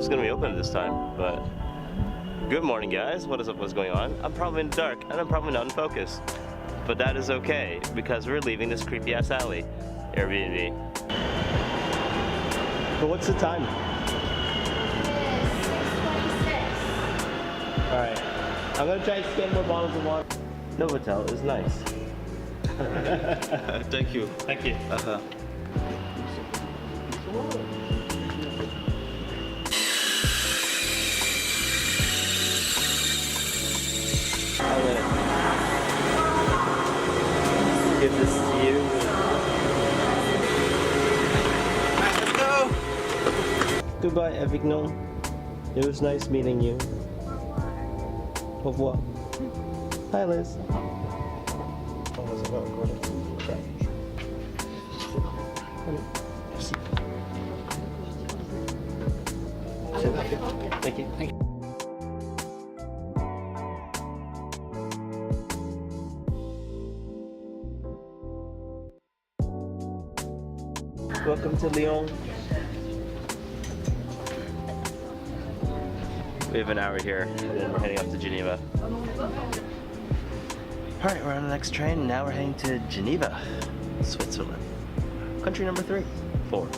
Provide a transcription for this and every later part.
it's gonna be open this time, but good morning, guys. What is up? What's going on? I'm probably in the dark, and I'm probably not in focus, but that is okay because we're leaving this creepy ass alley, Airbnb. But what's the time? All right, I'm gonna try to get more bottles of water. Novotel is nice. Thank you. Thank you. I'm gonna give this to you. Hello. Goodbye, AVIGNON. It was nice meeting you. Au revoir. Hi, Liz. Thank you. Thank you. Welcome to Lyon. We have an hour here, and then we're heading up to Geneva. Alright, we're on the next train, and now we're heading to Geneva, Switzerland. Country number 3. 4.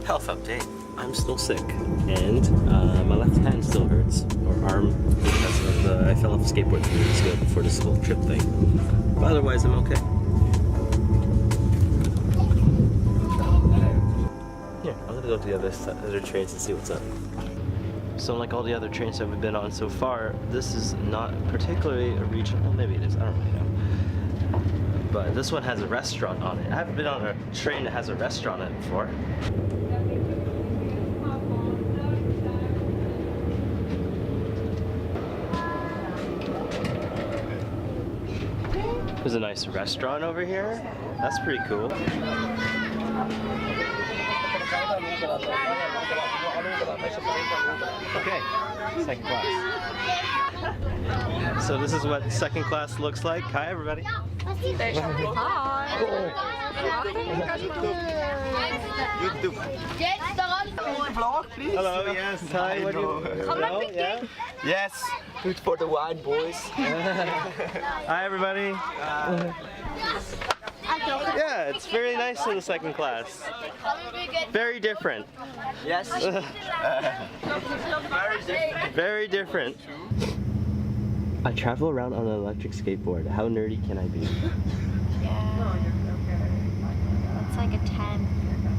Health update. I'm still sick, and my left hand still hurts, or arm, because of I fell off a skateboard 3 weeks ago before this whole trip thing. But otherwise, I'm okay. Here, I'm gonna go to the other trains and see what's up. So unlike all the other trains that we've been on so far, this is not particularly a regional, well, maybe it is, I don't really know. But this one has a restaurant on it. I haven't been on a train that has a restaurant on it before. There's a nice restaurant over here. That's pretty cool. Okay, second class. So this is what second class looks like. Hi, everybody. Hi. YouTube. Hello, yes, hi. What do you, hello, yeah? Yes. Good for the wine, boys. Hi, everybody. Yeah, it's very nice in the second class. Very different. Yes. Very different. I travel around on an electric skateboard. How nerdy can I be? Yeah. It's like a 10,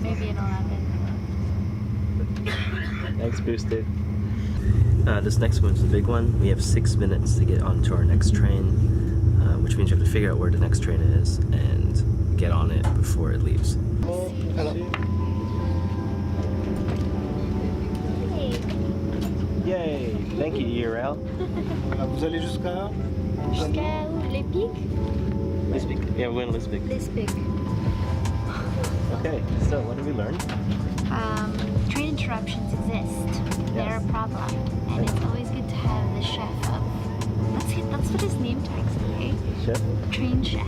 maybe an 11. Thanks, Boosted. This next one's the big one. We have 6 minutes to get onto our next train, which means you have to figure out where the next train is and get on it before it leaves. Hello. Yay! Thank you, URL. Vous allez jusqu'à? Jusqu'à où? Les Pics? Lisbik. Yeah, we're going to Lisbik. Lisbik. Okay, so what did we learn? Train interruptions exist. They're a problem. And it's always good to have the chef of... That's what his name tag is, okay? Chef? Train chef.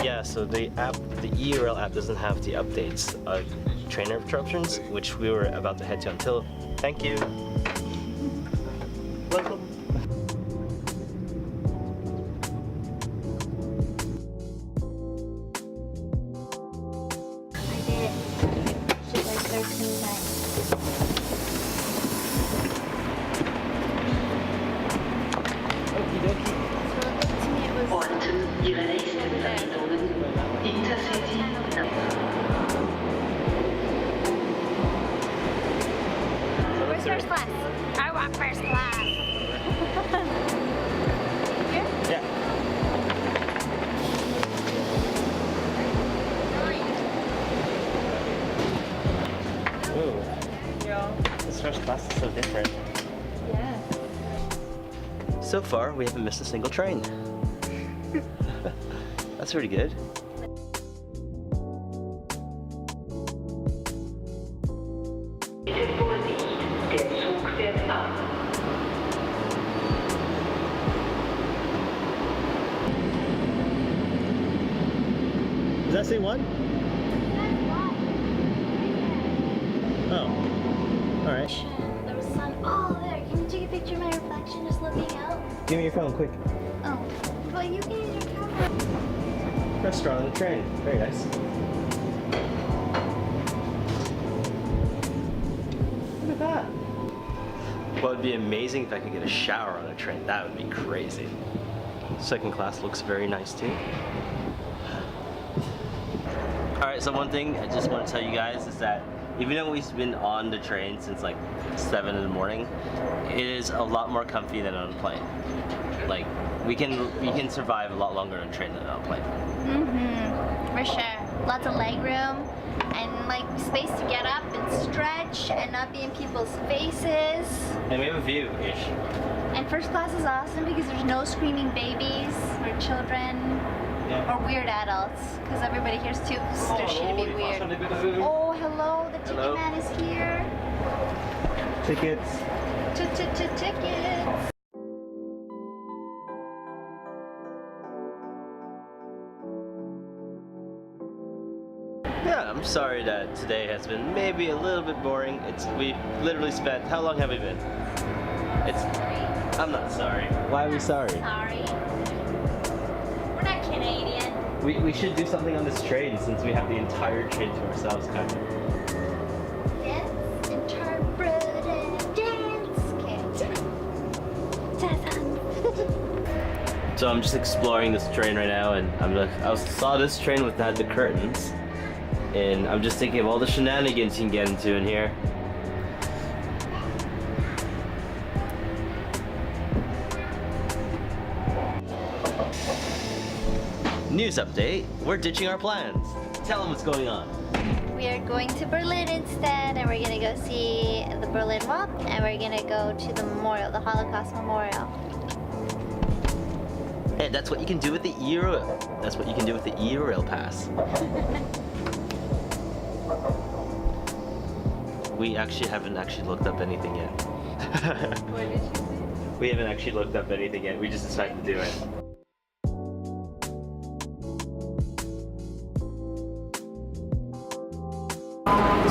Yeah, so the app, the EURL app doesn't have the updates of train interruptions, which we were about to head to until. Thank you. Welcome. I did. Should like 13 times. Okie dokie. So it looked to me it was... Orten Ihre nächsten Verbindungen Intercity. Where's first class? I want first class. Here? Yeah. Ooh. This first class is so different. Yeah. So far, we haven't missed a single train. That's pretty good. that say 1? Oh. Alright. There was sun. Oh, there. Can you take a picture of my reflection just looking out? Give me your phone, quick. Oh. Well, you can use your camera. Restaurant on the train. Very nice. Look at that. Well, it'd be amazing if I could get a shower on a train. That would be crazy. Second class looks very nice too. Alright, so one thing I just want to tell you guys is that even though we've been on the train since like 7 in the morning, it is a lot more comfy than on a plane. Like, we can survive a lot longer on a train than on a plane. Mm-hmm. For sure. Lots of leg room and like space to get up and stretch and not be in people's faces. And we have a view-ish. And first class is awesome because there's no screaming babies or children or weird adults, because everybody here's too stushy to be weird. Oh, hello, the ticket man is here. Tickets. Tickets. Yeah, I'm sorry that today has been maybe a little bit boring. We literally spent, how long have we been? I'm not sorry. Why are we sorry? Sorry. We're not Canadian. We should do something on this train since we have the entire train to ourselves, kind of. Dance, interpret, and dance. Okay. So I'm just exploring this train right now, and I saw this train without the curtains, and I'm just thinking of all the shenanigans you can get into in here. News update, we're ditching our plans. Tell them what's going on. We are going to Berlin instead, and we're gonna go see the Berlin Wall, and we're gonna go to the memorial, the Holocaust Memorial. Hey, that's what you can do with the E-Rail. That's what you can do with the E-Rail pass. We actually haven't looked up anything yet. What did you say? We haven't actually looked up anything yet. We just decided to do it.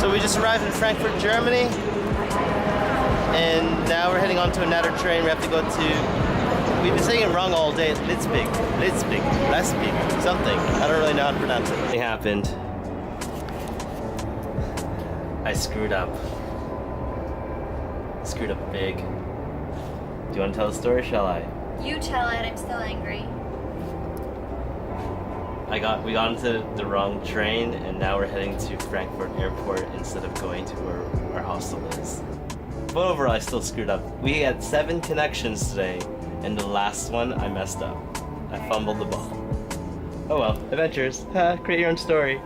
So we just arrived in Frankfurt, Germany, and now we're heading on to another train. We have to go to, we've been saying it wrong all day. It's Litzbig, something. I don't really know how to pronounce it. It happened. I screwed up. Screwed up big. Do you want to tell the story, shall I? You tell it, I'm still angry. We got onto the wrong train, and now we're heading to Frankfurt Airport instead of going to where our hostel is. But overall, I still screwed up. We had 7 connections today, and the last one I messed up. I fumbled the ball. Oh well, adventures. Create your own story.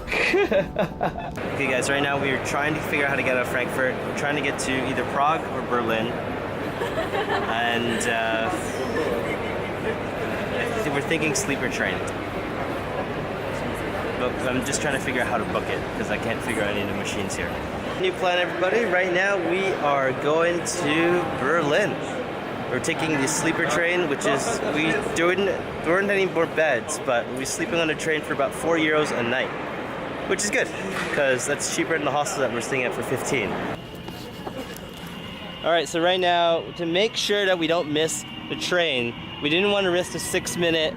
Okay guys, right now we are trying to figure out how to get out of Frankfurt. We're trying to get to either Prague or Berlin. And we're thinking sleeper train. But I'm just trying to figure out how to book it because I can't figure out any of the machines here. New plan, everybody. Right now we are going to Berlin. We're taking the sleeper train, which is, there weren't any more beds, but we're sleeping on the train for about €4 a night. Which is good, because that's cheaper than the hostel that we're staying at for 15. Alright, so right now, to make sure that we don't miss the train, we didn't want to risk the 6-minute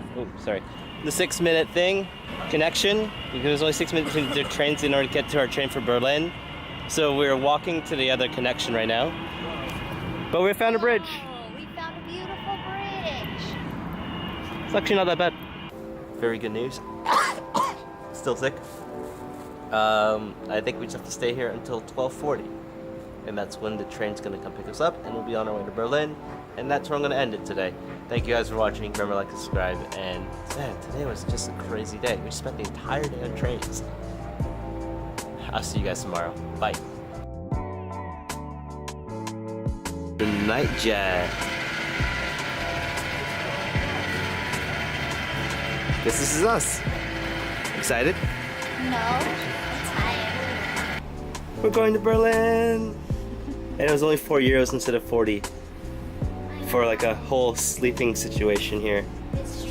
thing, connection, because there's only 6 minutes between the trains in order to get to our train for Berlin. So we're walking to the other connection right now. But we found a bridge. Oh, we found a beautiful bridge. It's actually not that bad. Very good news. Still sick. I think we just have to stay here until 12:40. And that's when the train's gonna come pick us up, and we'll be on our way to Berlin. And that's where I'm gonna end it today. Thank you guys for watching. Remember, like, subscribe. And man, today was just a crazy day. We spent the entire day on trains. I'll see you guys tomorrow. Bye. The night jet. Guess this is us. Excited? No, I'm tired. We're going to Berlin. And it was only €4 instead of 40 for like a whole sleeping situation here. It's